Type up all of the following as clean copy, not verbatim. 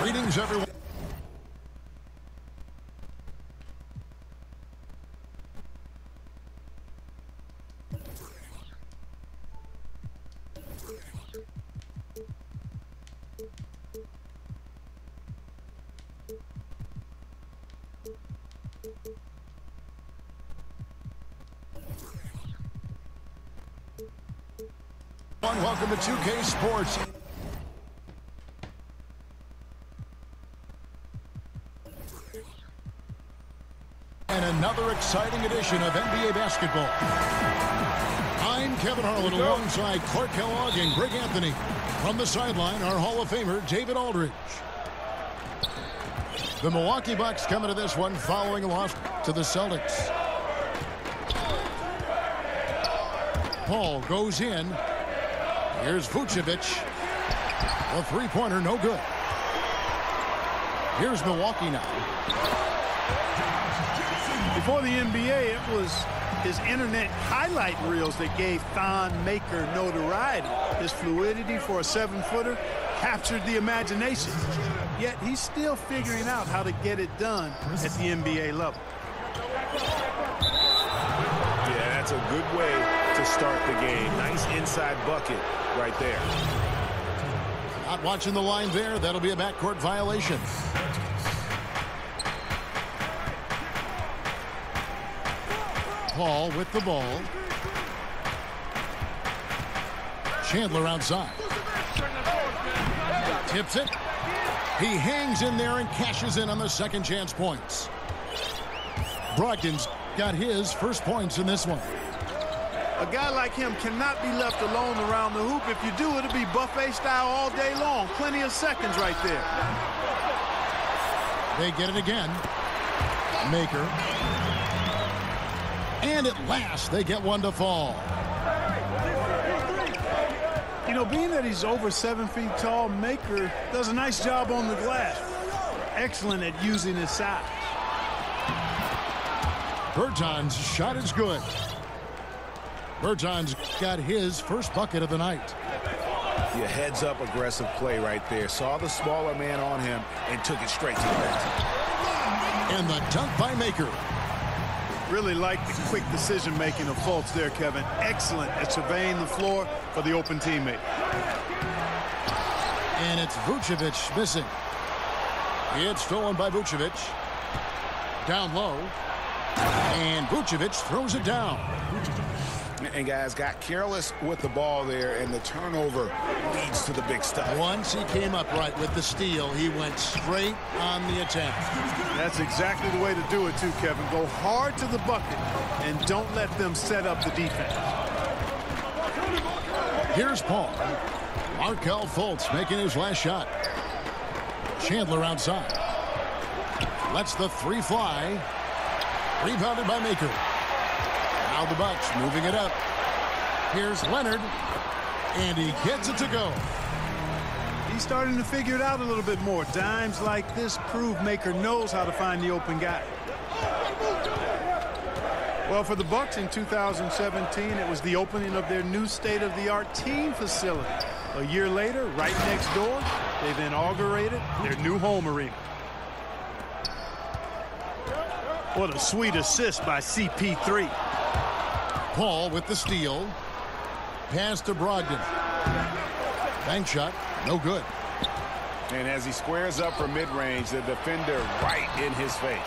Greetings, everyone. Welcome to 2K Sports. And another exciting edition of NBA basketball. I'm Kevin Harlan alongside Clark Kellogg and Greg Anthony. From the sideline, our Hall of Famer, David Aldridge. The Milwaukee Bucks coming to this one following a loss to the Celtics. Paul goes in. Here's Vucevic. The three-pointer, no good. Here's Milwaukee now. Before the NBA, it was his internet highlight reels that gave Thon Maker notoriety. His fluidity for a 7-footer captured the imagination. Yet he's still figuring out how to get it done at the NBA level. Yeah, that's a good way to start the game. Nice inside bucket right there. Not watching the line there. That'll be a backcourt violation. Paul with the ball. Chandler outside. Tips it. He hangs in there and cashes in on the second chance points. Brogdon's got his first points in this one. A guy like him cannot be left alone around the hoop. If you do, it'll be buffet style all day long. Plenty of seconds right there. They get it again. Maker. And at last, they get one to fall. You know, being that he's over 7 feet tall, Maker does a nice job on the glass. Excellent at using his size. Berton's shot is good. Berton's got his first bucket of the night. Yeah, heads-up aggressive play right there. Saw the smaller man on him and took it straight to the basket. And the dunk by Maker. Really like the quick decision-making of Fultz there, Kevin. Excellent at surveying the floor for the open teammate. And it's Vucevic missing. It's stolen by Vucevic. Down low. And Vucevic throws it down. And guys got careless with the ball there, and the turnover leads to the big stuff. Once he came up right with the steal, he went straight on the attack. That's exactly the way to do it too, Kevin. Go hard to the bucket and don't let them set up the defense. Here's Paul. Markelle Fultz making his last shot. Chandler outside. Lets the three fly. Rebounded by Maker. Now the Bucks moving it up. Here's Leonard. And he gets it to go. He's starting to figure it out a little bit more. Dimes like this prove Maker knows how to find the open guy. Well, for the Bucks in 2017, it was the opening of their new state-of-the-art team facility. A year later, right next door, they've inaugurated their new home arena. What a sweet assist by CP3. Paul with the steal. Pass to Brogdon. Bank shot, no good. And as he squares up for mid-range, the defender right in his face.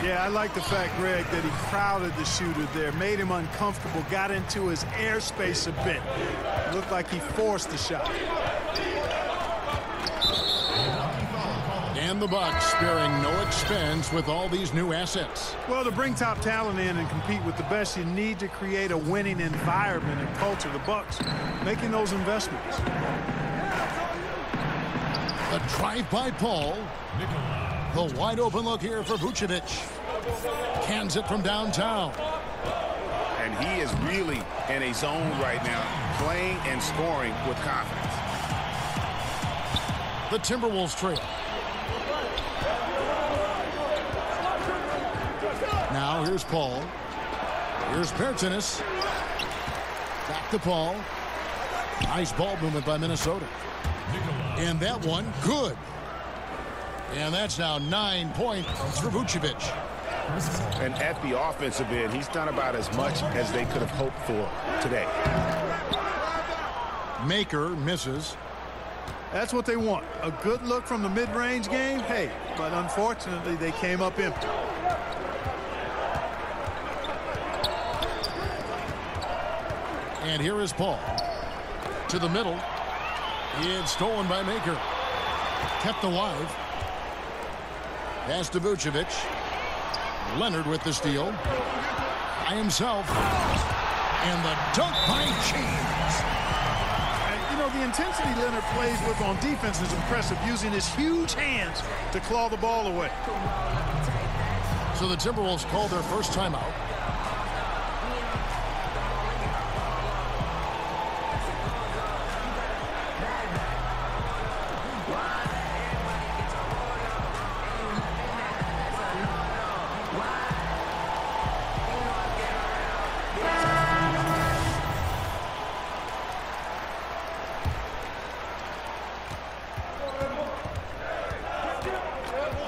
Yeah, I like the fact, Greg, that he crowded the shooter there, made him uncomfortable, got into his airspace a bit. Looked like he forced the shot. And the Bucks sparing no expense with all these new assets. Well, to bring top talent in and compete with the best, you need to create a winning environment and culture. The Bucks making those investments. The drive by Paul. The wide open look here for Vucevic. Cans it from downtown. And he is really in a zone right now, playing and scoring with confidence. The Timberwolves trail. Now here's Paul. Here's Bertans. Back to Paul. Nice ball movement by Minnesota. And that one, good. And that's now 9 points for Vucevic. And at the offensive end, he's done about as much as they could have hoped for today. Maker misses. That's what they want. A good look from the mid-range game. Hey, but unfortunately, they came up empty. And here is Paul. To the middle. It's stolen by Maker. Kept alive. Pass to Vucevic. Leonard with the steal. By himself. And the dunk by James. And, you know, the intensity Leonard plays with on defense is impressive, using his huge hands to claw the ball away. So the Timberwolves called their first timeout.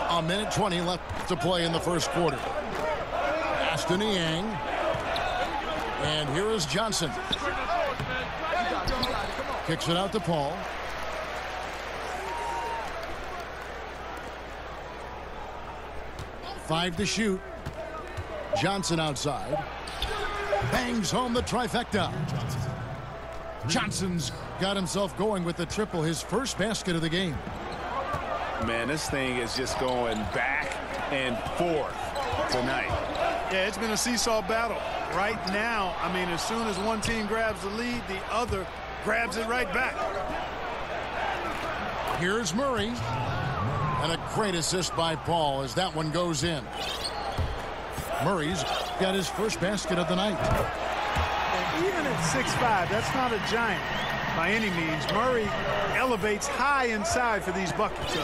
A minute 20 left to play in the first quarter. Pass to Niang. And here is Johnson. Kicks it out to Paul. Five to shoot. Johnson outside. Bangs home the trifecta. Johnson's got himself going with the triple, his first basket of the game. Man, this thing is just going back and forth tonight. Yeah, it's been a seesaw battle. Right now, I mean, as soon as one team grabs the lead, the other grabs it right back. Here's Murray. And a great assist by Paul as that one goes in. Murray's got his first basket of the night. And even at 6'5", that's not a giant by any means. Murray elevates high inside for these buckets.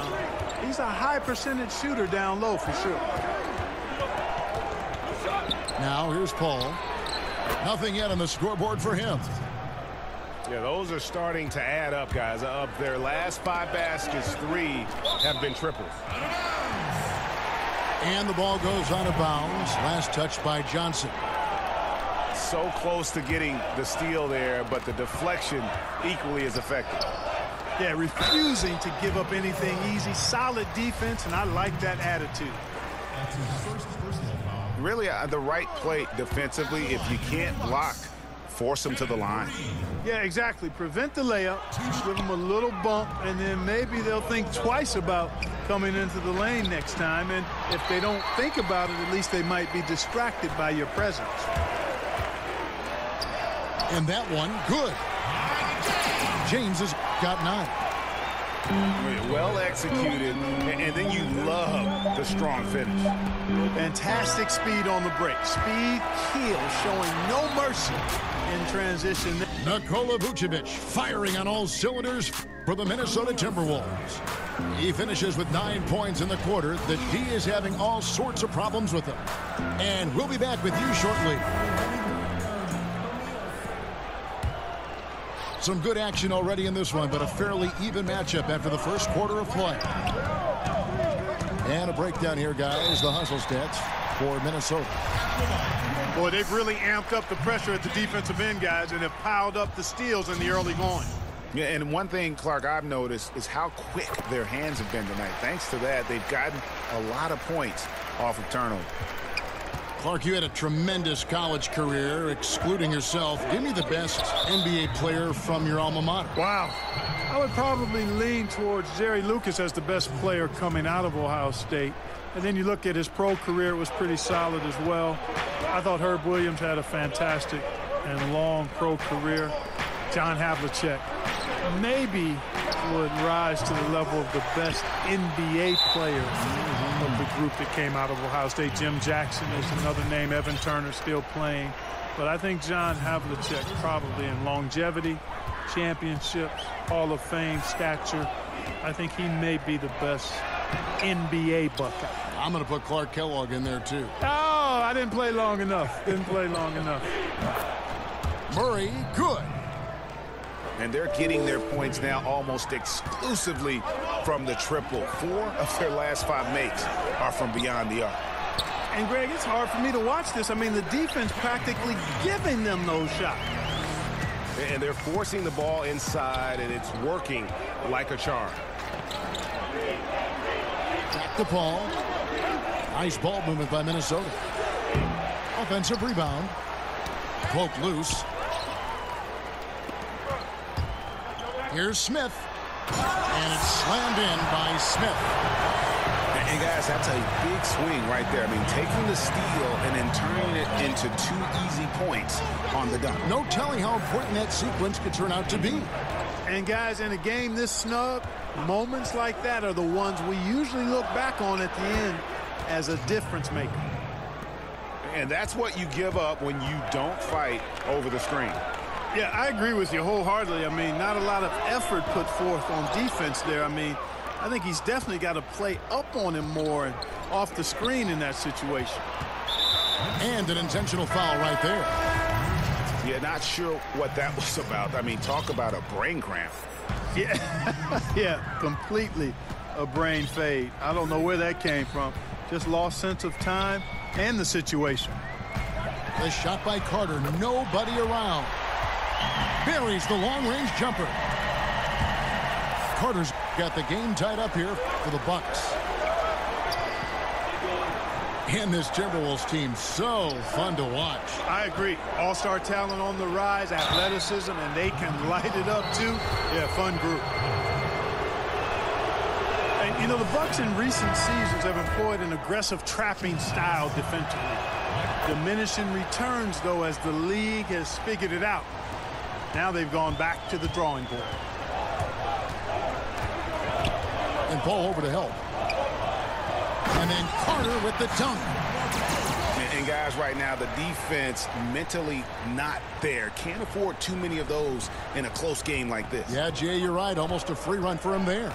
He's a high percentage shooter down low for sure. Now here's Paul. Nothing yet on the scoreboard for him. Yeah, those are starting to add up, guys. Of their last 5 baskets, 3 have been triples. And the ball goes out of bounds. Last touch by Johnson. So close to getting the steal there, but the deflection equally as effective. Yeah, refusing to give up anything easy. Solid defense, and I like that attitude. Really, the right play defensively. If you can't block, force them to the line. Yeah, exactly. Prevent the layup, give them a little bump, and then maybe they'll think twice about coming into the lane next time. And if they don't think about it, at least they might be distracted by your presence. And that one, good. James has got 9. Well executed, and then you love the strong finish. Fantastic speed on the break. Speed kills, showing no mercy in transition. Nikola Vucevic firing on all cylinders for the Minnesota Timberwolves. He finishes with 9 points in the quarter. The D is having all sorts of problems with him. And we'll be back with you shortly. Some good action already in this one, but a fairly even matchup after the first quarter of play. And a breakdown here, guys. The hustle stats for Minnesota. Boy, they've really amped up the pressure at the defensive end, guys, and have piled up the steals in the early going. Yeah, and one thing, Clark, I've noticed is how quick their hands have been tonight. Thanks to that, they've gotten a lot of points off of turnover. Clark, you had a tremendous college career, excluding yourself. Give me the best NBA player from your alma mater. Wow. I would probably lean towards Jerry Lucas as the best player coming out of Ohio State. And then you look at his pro career, it was pretty solid as well. I thought Herb Williams had a fantastic and long pro career. John Havlicek maybe would rise to the level of the best NBA player of the group that came out of Ohio State. Jim Jackson is another name. Evan Turner still playing. But I think John Havlicek probably in longevity, championships, Hall of Fame stature. I think he may be the best NBA Buckeye. I'm going to put Clark Kellogg in there, too. Oh, I didn't play long enough. Didn't play long enough. Murray, good. And they're getting their points now almost exclusively from the triple. 4 of their last 5 makes are from beyond the arc. And, Greg, it's hard for me to watch this. I mean, the defense practically giving them those shots. And they're forcing the ball inside, and it's working like a charm. Back to Paul. Nice ball movement by Minnesota. Offensive rebound. Poke loose. Here's Smith. And it's slammed in by Smith. And guys, that's a big swing right there. I mean, taking the steal and then turning it into 2 easy points on the dunk. No telling how important that sequence could turn out to be. And, guys, in a game this snug, moments like that are the ones we usually look back on at the end as a difference maker. And that's what you give up when you don't fight over the screen. Yeah, I agree with you wholeheartedly. I mean, not a lot of effort put forth on defense there. I mean, I think he's definitely got to play up on him more and off the screen in that situation. And an intentional foul right there. Yeah, not sure what that was about. I mean, talk about a brain cramp. Yeah, yeah, completely a brain fade. I don't know where that came from. Just lost sense of time and the situation. The shot by Carter, nobody around. Buries the long-range jumper. Carter's got the game tied up here for the Bucks. And this Timberwolves team, so fun to watch. I agree. All-star talent on the rise, athleticism, and they can light it up too. Yeah, fun group. And, you know, the Bucks in recent seasons have employed an aggressive trapping style defensively. Diminishing returns, though, as the league has figured it out. Now they've gone back to the drawing board. And Paul over to help. And then Carter with the dunk. And guys, right now, the defense mentally not there. Can't afford too many of those in a close game like this. Yeah, Jay, you're right. Almost a free run for him there.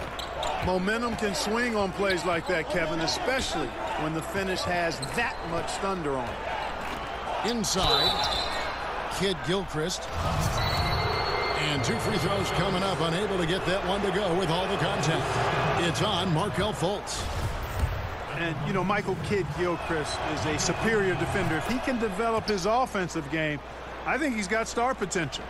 Momentum can swing on plays like that, Kevin, especially when the finish has that much thunder on it. Inside, Kid Gilchrist. And 2 free throws coming up. Unable to get that one to go with all the contact. It's on Markelle Fultz. And, you know, Michael Kidd Gilchrist is a superior defender. If he can develop his offensive game, I think he's got star potential.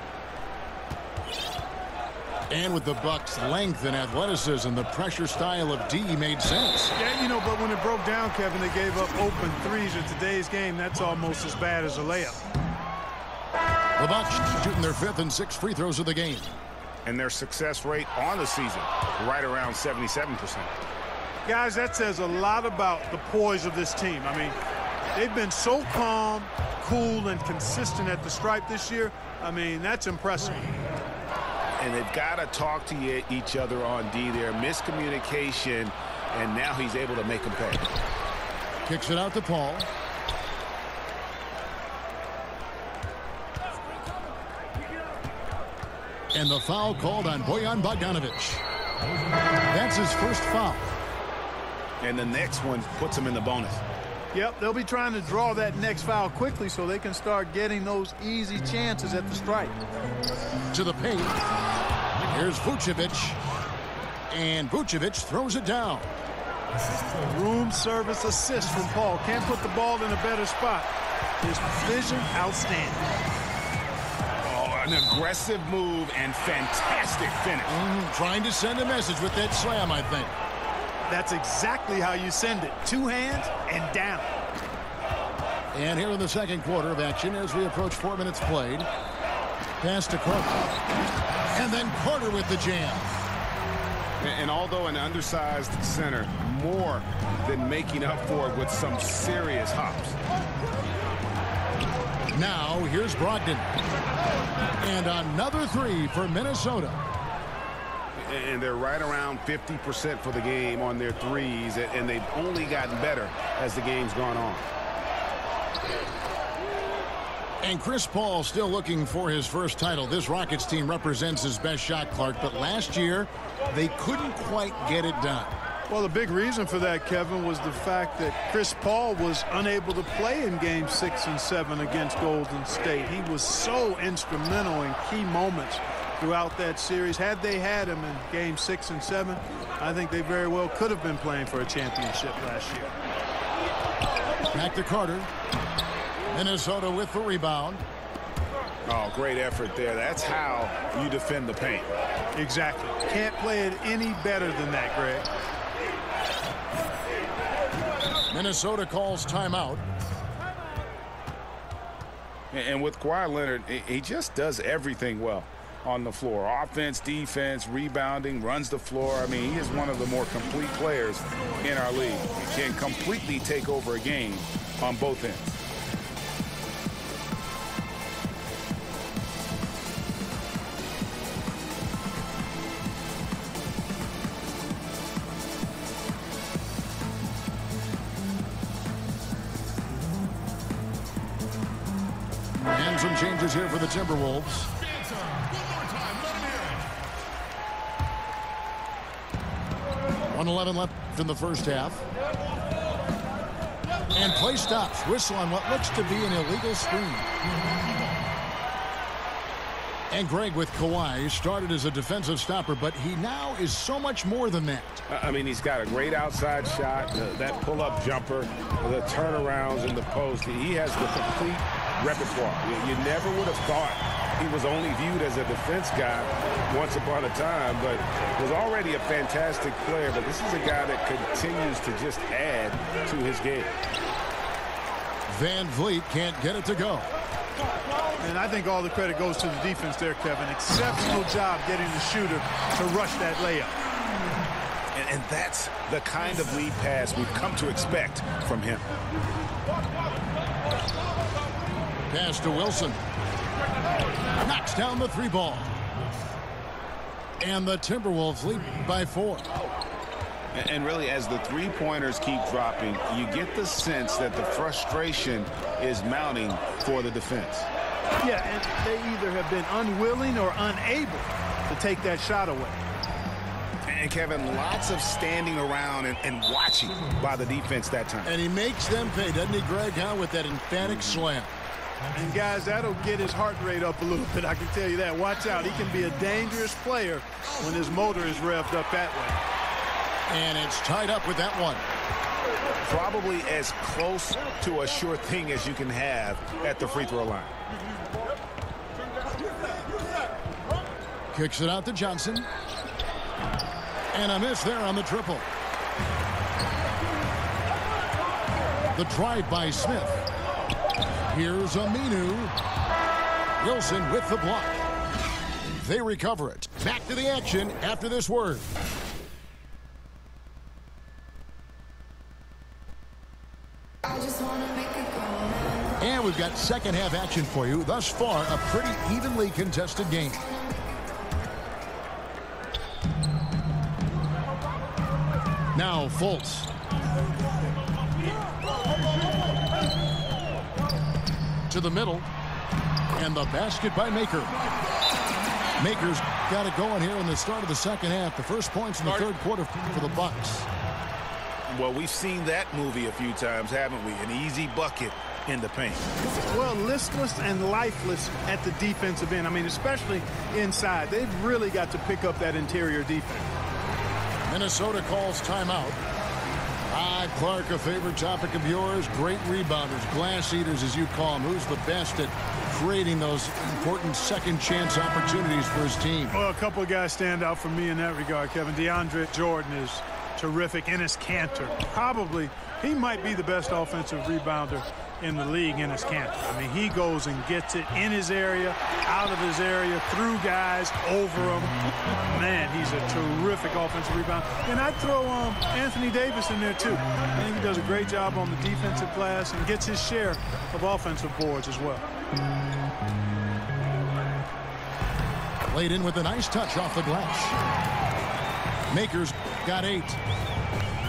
And with the Bucks' length and athleticism, the pressure style of D made sense. Yeah, you know, but when it broke down, Kevin, they gave up open threes in today's game. That's almost as bad as a layup. The Bucks shooting their 5th and 6th free throws of the game. And their success rate on the season, right around 77%. Guys, that says a lot about the poise of this team. I mean, they've been so calm, cool, and consistent at the stripe this year. I mean, that's impressive. And they've got to talk to each other on D there. Miscommunication, and now he's able to make them pay. Kicks it out to Paul. And the foul called on Bojan Bogdanovic. That's his first foul. And the next one puts him in the bonus. Yep, they'll be trying to draw that next foul quickly so they can start getting those easy chances at the stripe. To the paint. Here's Vucevic. And Vucevic throws it down. Room service assist from Paul. Can't put the ball in a better spot. His vision, outstanding. Oh, an aggressive move and fantastic finish. Trying to send a message with that slam, I think. That's exactly how you send it. 2 hands and down. And here in the second quarter of action as we approach 4 minutes played. Pass to Carter. And then Carter with the jam. And although an undersized center, more than making up for it with some serious hops. Now here's Brogdon. And another 3 for Minnesota. And they're right around 50% for the game on their threes, and they've only gotten better as the game's gone on. And Chris Paul still looking for his first title. This Rockets team represents his best shot, Clark, but last year they couldn't quite get it done. Well, the big reason for that, Kevin, was the fact that Chris Paul was unable to play in Game 6 and 7 against Golden State. He was so instrumental in key moments throughout that series. Had they had him in game 6 and 7, I think they very well could have been playing for a championship last year. Back to Carter. Minnesota with the rebound. Oh, great effort there. That's how you defend the paint. Exactly. Can't play it any better than that, Greg. Minnesota calls timeout. And with Kawhi Leonard, he just does everything well on the floor. Offense, defense, rebounding, runs the floor. I mean, he is one of the more complete players in our league. He can completely take over a game on both ends. And some changes here for the Timberwolves. 1:11 left in the first half. And play stops. Whistle on what looks to be an illegal screen. And Greg, with Kawhi, he started as a defensive stopper, but he now is so much more than that. I mean, he's got a great outside shot, that pull-up jumper, the turnarounds in the post. He has the complete repertoire. You never would have thought he was only viewed as a defense guy once upon a time, but was already a fantastic player. But this is a guy that continues to just add to his game. Van Vliet can't get it to go. And I think all the credit goes to the defense there, Kevin. Exceptional job getting the shooter to rush that layup. And that's the kind of lead pass we've come to expect from him. Pass to Wilson. Knocks down the 3 ball. And the Timberwolves lead by 4. And really, as the three-pointers keep dropping, you get the sense that the frustration is mounting for the defense. Yeah, and they either have been unwilling or unable to take that shot away. And, Kevin, lots of standing around and watching by the defense that time. And he makes them pay, doesn't he, Greg, with that emphatic slam. And, guys, that'll get his heart rate up a little bit, I can tell you that. Watch out. He can be a dangerous player when his motor is revved up that way. And it's tied up with that one. Probably as close to a sure thing as you can have at the free throw line. Kicks it out to Johnson. And a miss there on the triple. The drive by Smith. Here's Aminu. Wilson with the block. They recover it. Back to the action after this word. And we've got second half action for you. Thus far, a pretty evenly contested game. Now Fultz. To the middle. And the basket by Maker. Maker's got it going here in the start of the second half. The first points in the third quarter for the Bucks. Well, we've seen that movie a few times, haven't we? An easy bucket in the paint. Well, listless and lifeless at the defensive end. I mean, especially inside. They've really got to pick up that interior defense. Minnesota calls timeout. Clark, a favorite topic of yours. Great rebounders, glass eaters as you call them. Who's the best at creating those important second chance opportunities for his team? Well, a couple of guys stand out for me in that regard, Kevin. DeAndre Jordan is terrific. Enes Kanter, probably, he might be the best offensive rebounder in the league. Enes Kanter. I mean, he goes and gets it in his area, out of his area, through guys, over them. Man, he's a terrific offensive rebounder. And I'd throw Anthony Davis in there, too. I think he does a great job on the defensive glass and gets his share of offensive boards as well. Laid in with a nice touch off the glass. Maker's got 8.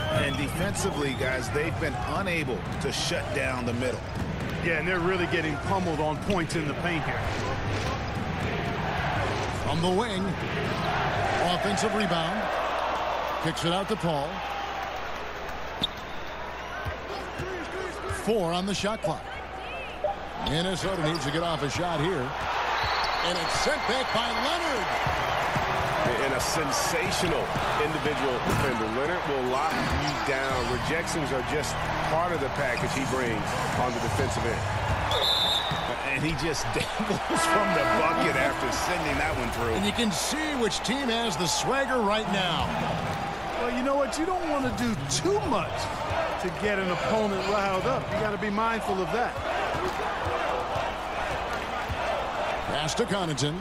And defensively, guys, they've been unable to shut down the middle. Yeah, and they're really getting pummeled on points in the paint here. From the wing, offensive rebound. Kicks it out to Paul. 4 on the shot clock. Minnesota needs to get off a shot here. And it's sent back by Leonard. And a sensational individual defender. Leonard will lock you down. Rejections are just part of the package he brings on the defensive end. And he just dangles from the bucket after sending that one through. And you can see which team has the swagger right now. Well, you know what? You don't want to do too much to get an opponent riled up. You got to be mindful of that. Pass to Connaughton.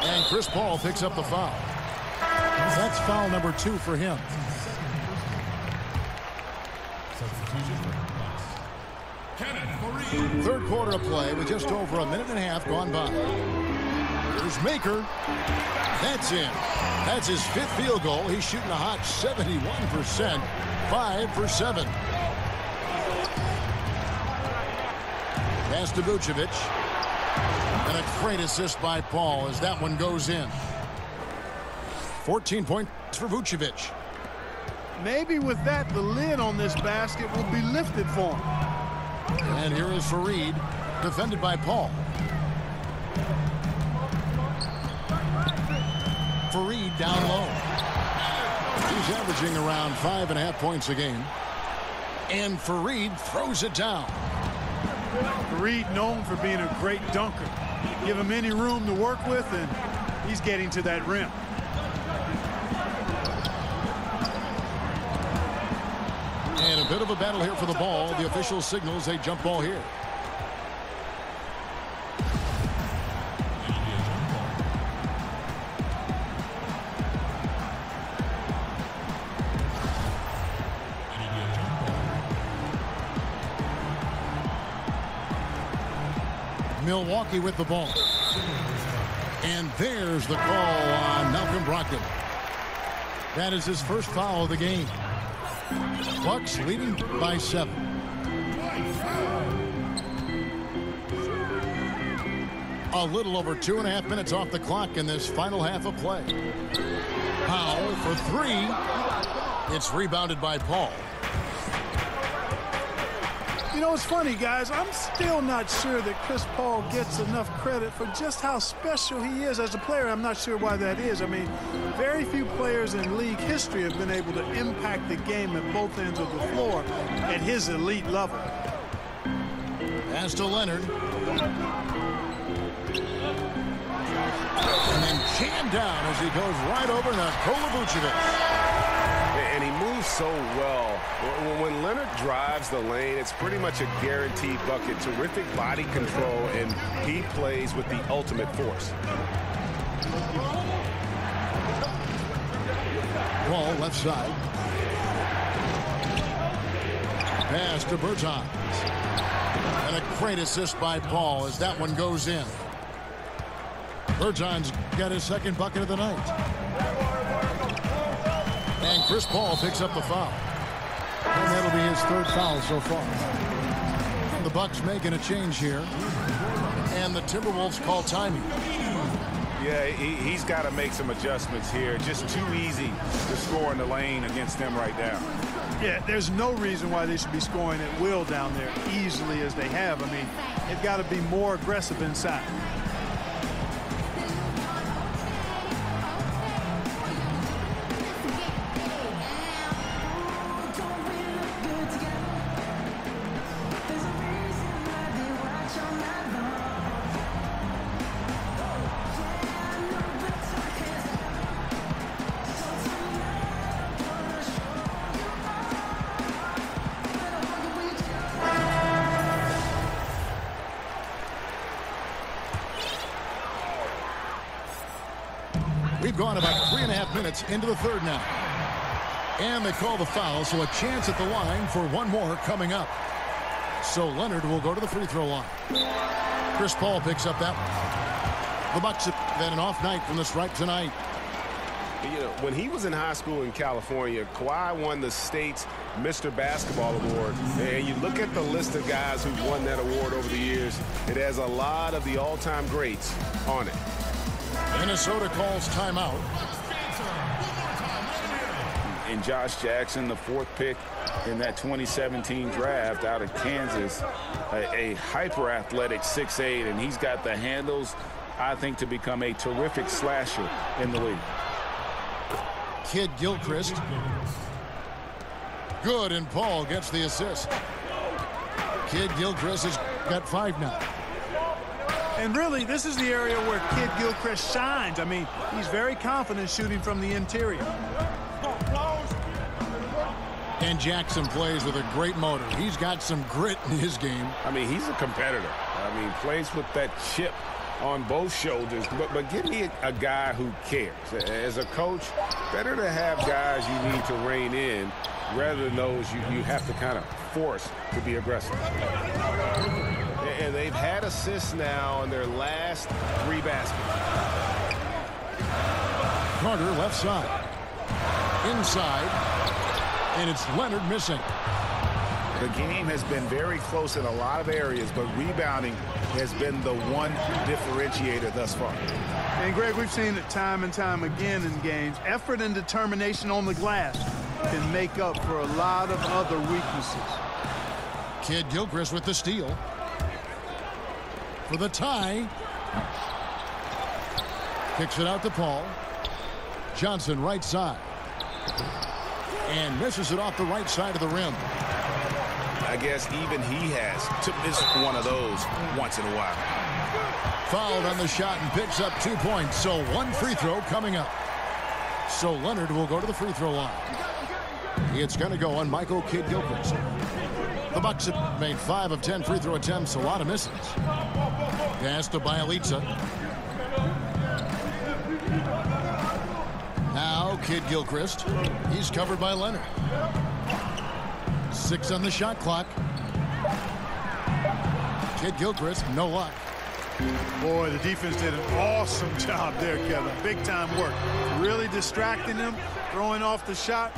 And Chris Paul picks up the foul. That's foul number 2 for him. Third quarter of play with just over a minute and a half gone by. Here's Maker. That's in. That's his 5th field goal. He's shooting a hot 71%. 5 for 7. Pass to Vucevic. And a great assist by Paul as that one goes in. 14 points for Vucevic. Maybe with that, the lid on this basket will be lifted for him. And here is Fareed, defended by Paul. Fareed down low. He's averaging around 5.5 points a game. And Fareed throws it down. Fareed known for being a great dunker. Give him any room to work with, and he's getting to that rim. And a bit of a battle here for the ball. The official signals a jump ball here. Milwaukee with the ball. And there's the call on Malcolm Brogdon. That is his first foul of the game. Bucks leading by 7. A little over 2.5 minutes off the clock in this final half of play. Powell for 3. It's rebounded by Paul. You know, it's funny, guys. I'm still not sure that Chris Paul gets enough credit for just how special he is as a player. I'm not sure why that is. I mean, very few players in league history have been able to impact the game at both ends of the floor at his elite level. Pass to Leonard. And then jammed down as he goes right over Nikola Vucevic. And he moves so well. When Leonard drives the lane, it's pretty much a guaranteed bucket. Terrific body control, and he plays with the ultimate force. Ball left side. Pass to Bertans. And a great assist by Paul as that one goes in. Bertans got his second bucket of the night. And Chris Paul picks up the foul. And that'll be his 3rd foul so far. And the Bucks making a change here. And the Timberwolves call timing. Yeah, he's got to make some adjustments here. Just too easy to score in the lane against them right now. Yeah, there's no reason why they should be scoring at will down there easily as they have. I mean, they've got to be more aggressive inside. We've gone about 3.5 minutes into the 3rd now. And they call the foul, so a chance at the line for one more coming up. So Leonard will go to the free throw line. Chris Paul picks up that one. The Bucks have had an off night from the stripe tonight. You know, when he was in high school in California, Kawhi won the state's Mr. Basketball Award. And you look at the list of guys who've won that award over the years, it has a lot of the all-time greats on it. Minnesota calls timeout. And Josh Jackson, the 4th pick in that 2017 draft out of Kansas, a hyper-athletic 6'8", and he's got the handles, I think, to become a terrific slasher in the league. Kid Gilchrist. Good, and Paul gets the assist. Kid Gilchrist has got 5 now. And really, this is the area where Kid Gilchrist shines. I mean, he's very confident shooting from the interior. And Jackson plays with a great motor. He's got some grit in his game. I mean, he's a competitor. I mean, plays with that chip on both shoulders. But give me a guy who cares. As a coach, better to have guys you need to rein in rather than those you have to kind of force to be aggressive. And they've had assists now in their last 3 baskets. Carter left side. Inside. And it's Leonard missing. The game has been very close in a lot of areas, but rebounding has been the one differentiator thus far. And, Greg, we've seen it time and time again in games. Effort and determination on the glass can make up for a lot of other weaknesses. Kid Gilchrist with the steal. For the tie. Kicks it out to Paul. Johnson right side. And misses it off the right side of the rim. I guess even he has to miss one of those once in a while. Fouled on the shot and picks up 2 points. So 1 free throw coming up. So Leonard will go to the free throw line. It's going to go on Michael Kid Gilchrist. The Bucks have made 5 of 10 free throw attempts. A lot of misses. Pass to Bialica. Now Kid Gilchrist. He's covered by Leonard. 6 on the shot clock. Kid Gilchrist, no luck. Boy, the defense did an awesome job there, Kevin. Big time work. Really distracting him, throwing off the shot.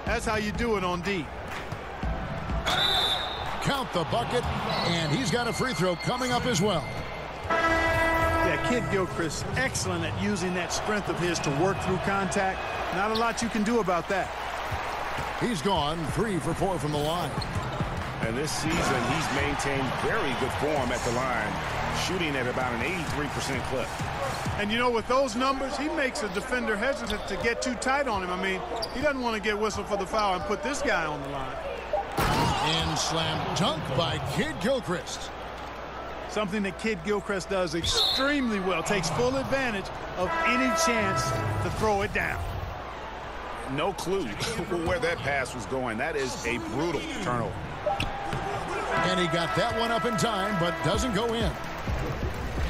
That's how you do it on D. Count the bucket, and he's got a free throw coming up as well. Yeah, Kid Gilchrist, excellent at using that strength of his to work through contact. Not a lot you can do about that. He's gone 3 for 4 from the line. And this season, he's maintained very good form at the line, shooting at about an 83% clip. And, you know, with those numbers, he makes a defender hesitant to get too tight on him. I mean, he doesn't want to get whistled for the foul and put this guy on the line. And slam dunk by Kid Gilchrist. Something that Kid Gilchrist does extremely well. Takes full advantage of any chance to throw it down. No clue where that pass was going. That is a brutal turnover. And he got that one up in time, but doesn't go in.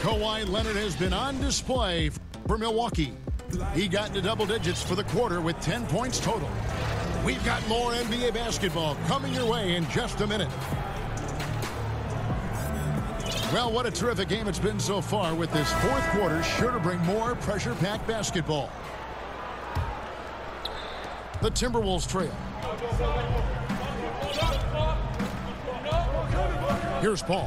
Kawhi Leonard has been on display for Milwaukee. He got into double digits for the quarter with 10 points total. We've got more NBA basketball coming your way in just a minute. Well, what a terrific game it's been so far, with this 4th quarter sure to bring more pressure-packed basketball. The Timberwolves trail. Here's Paul.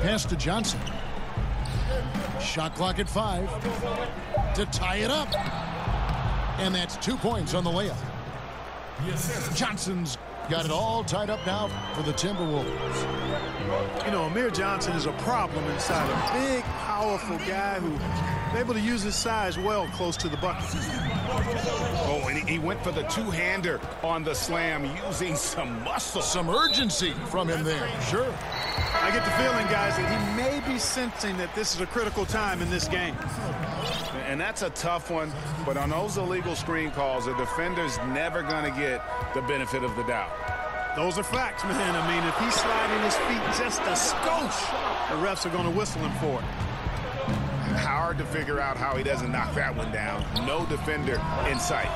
Pass to Johnson. Shot clock at 5 to tie it up. And that's 2 points on the layup. Johnson's got it all tied up now for the Timberwolves. You know, Amir Johnson is a problem inside. A big, powerful guy who's able to use his size well close to the bucket. Oh, and he went for the two-hander on the slam, using some muscle. Some urgency from him there, sure. I get the feeling, guys, that he may be sensing that this is a critical time in this game. And that's a tough one, but on those illegal screen calls, the defender's never going to get the benefit of the doubt. Those are facts, man. I mean, if he's sliding his feet just a skosh, the refs are going to whistle him for it. Hard to figure out how he doesn't knock that one down. No defender in sight.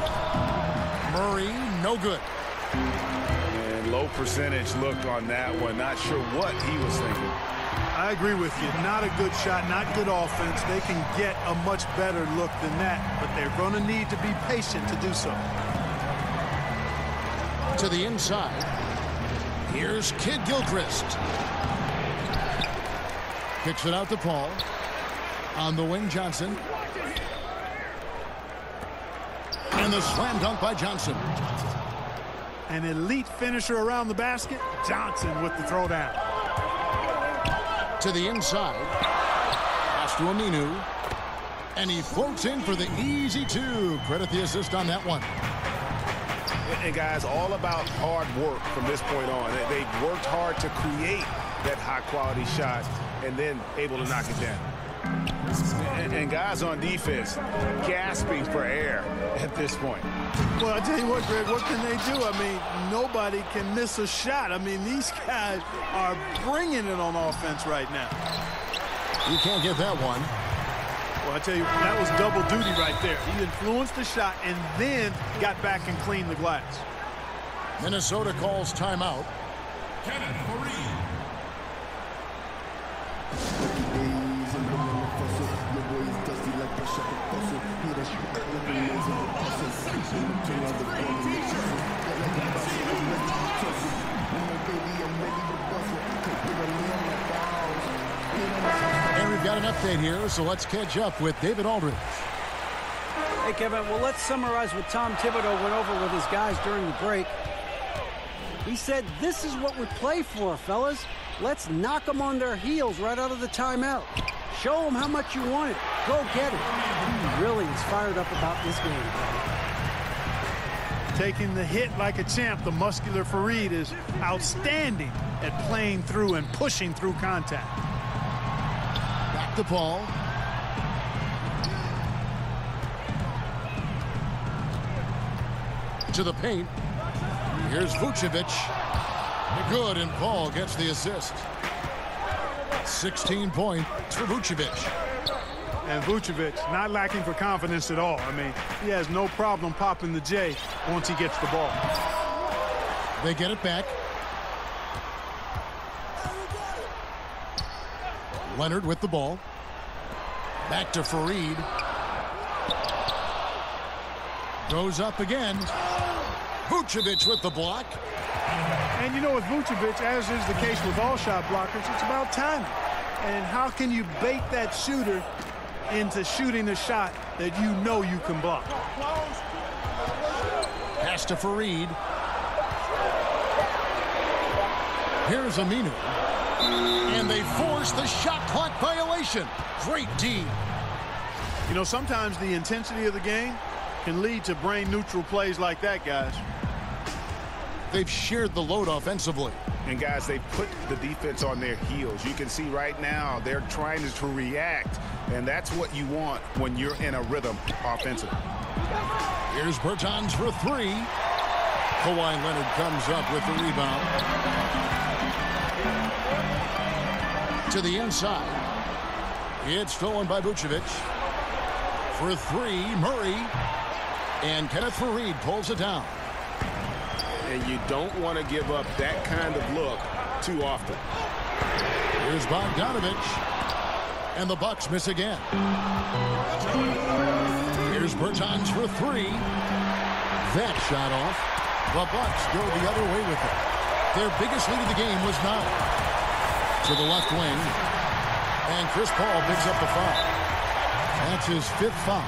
Murray, no good. And low percentage look on that one. Not sure what he was thinking. I agree with you. Not a good shot, not good offense. They can get a much better look than that, but they're going to need to be patient to do so. To the inside. Here's Kid Gilchrist. Kicks it out to Paul. On the wing, Johnson. And the slam dunk by Johnson. An elite finisher around the basket. Johnson with the throwdown. To the inside. Pass to Aminu. And he floats in for the easy two. Credit the assist on that one. And guys, all about hard work from this point on. They've worked hard to create that high-quality shot and then able to knock it down. And guys on defense gasping for air at this point. Well, I tell you what, Greg, what can they do? I mean, nobody can miss a shot. I mean, these guys are bringing it on offense right now. You can't get that one. Well, I tell you, that was double duty right there. He influenced the shot and then got back and cleaned the glass. Minnesota calls timeout. And we've got an update here, so let's catch up with David Aldridge. Hey, Kevin, well, let's summarize what Tom Thibodeau went over with his guys during the break. He said, this is what we play for, fellas. Let's knock them on their heels right out of the timeout. Show them how much you want it. Go get it. He really is fired up about this game. Taking the hit like a champ, the muscular Fareed is outstanding at playing through and pushing through contact. Back to Paul. To the paint. Here's Vucevic. Good, and Paul gets the assist. 16 points for Vucevic. And Vucevic not lacking for confidence at all. I mean, he has no problem popping the J once he gets the ball. They get it back. Leonard with the ball. Back to Fareed. Goes up again. Vucevic with the block. And you know, with Vucevic, as is the case with all shot blockers, it's about timing. And how can you bait that shooter into shooting a shot that you know you can block? Pass to Fareed. Here's Aminu. And they force the shot clock violation. Great D. You know, sometimes the intensity of the game can lead to brain-neutral plays like that, guys. They've shared the load offensively. And guys, they put the defense on their heels. You can see right now they're trying to react, and that's what you want when you're in a rhythm offensively. Here's Bertans for three. Kawhi Leonard comes up with the rebound. To the inside. It's stolen by Vucevic. For three, Murray. And Kenneth Fareed pulls it down. And you don't want to give up that kind of look too often. Here's Bogdanovich. And the Bucks miss again. Here's Bertans for three. That shot off. The Bucks go the other way with it. Their biggest lead of the game was 9. To the left wing. And Chris Paul picks up the foul. That's his 5th foul.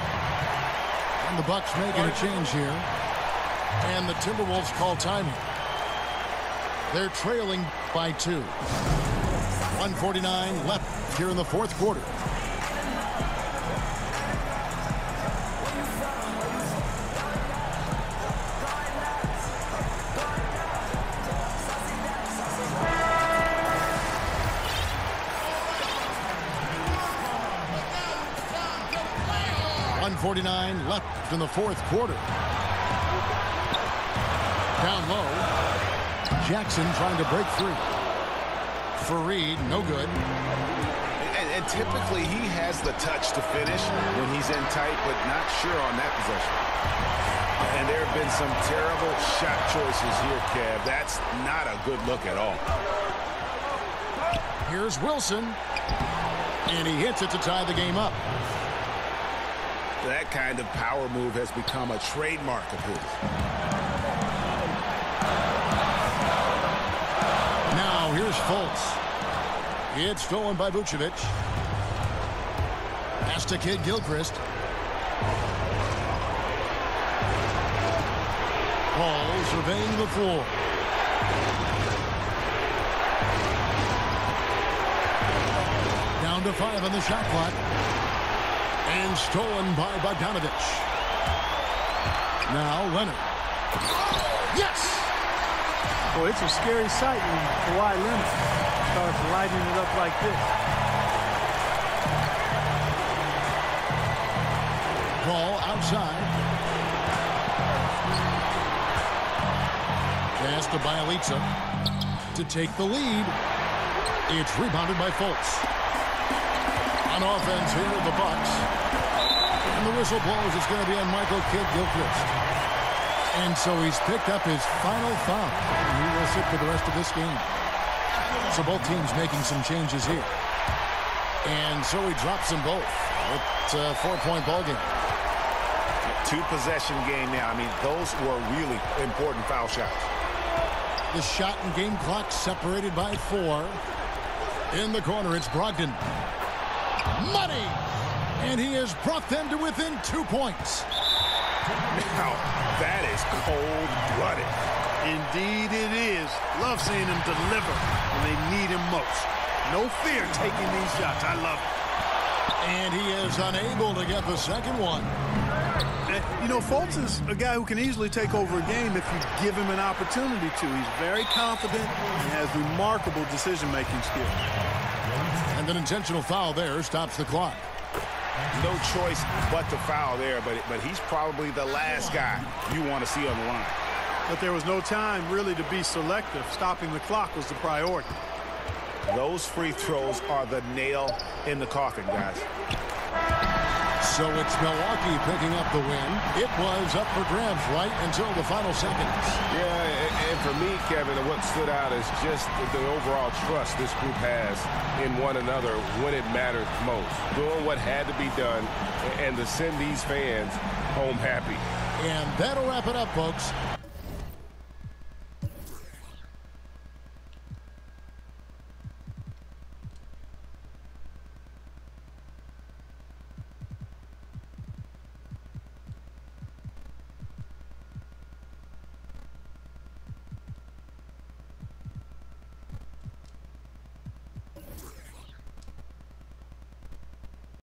And the Bucks making a change here. And the Timberwolves call time. They're trailing by 2. 1:49 left here in the 4th quarter. .49 left in the 4th quarter. Down low. Jackson trying to break free. Fareed, no good. And typically he has the touch to finish when he's in tight, but not sure on that possession. And there have been some terrible shot choices here, Kev. That's not a good look at all. Here's Wilson. And he hits it to tie the game up. That kind of power move has become a trademark of his. Now here's Fultz. It's stolen by Vucevic. Pass to Kid Gilchrist. Paul surveying the floor. Down to 5 on the shot clock. And stolen by Bogdanovich. Now Leonard. Yes! Boy, it's a scary sight when Kawhi Leonard starts lighting it up like this. Ball outside. Pass to Bielitsa to take the lead. It's rebounded by Fultz. On offense here are the Bucks. And the whistle blows. It's going to be on Michael Kidd Gilchrist. And so he's picked up his final foul. And he will sit for the rest of this game. So both teams making some changes here. And so he drops them both. It's a 4-point ball game. 2-possession game now. I mean, those were really important foul shots. The shot and game clock separated by 4. In the corner, it's Brogdon. Money! And he has brought them to within 2 points. Now, that is cold-blooded. Indeed it is. Love seeing him deliver when they need him most. No fear taking these shots. I love it. And he is unable to get the second one. You know, Fultz is a guy who can easily take over a game if you give him an opportunity to. He's very confident and has remarkable decision-making skills. And an intentional foul there stops the clock. No choice but to foul there, but he's probably the last guy you want to see on the line. But there was no time really to be selective. Stopping the clock was the priority. Those free throws are the nail in the coffin, guys. So it's Milwaukee picking up the win. It was up for grabs right until the final seconds. Yeah, and for me, Kevin, what stood out is just the overall trust this group has in one another when it mattered most. Doing what had to be done and to send these fans home happy. And that'll wrap it up, folks.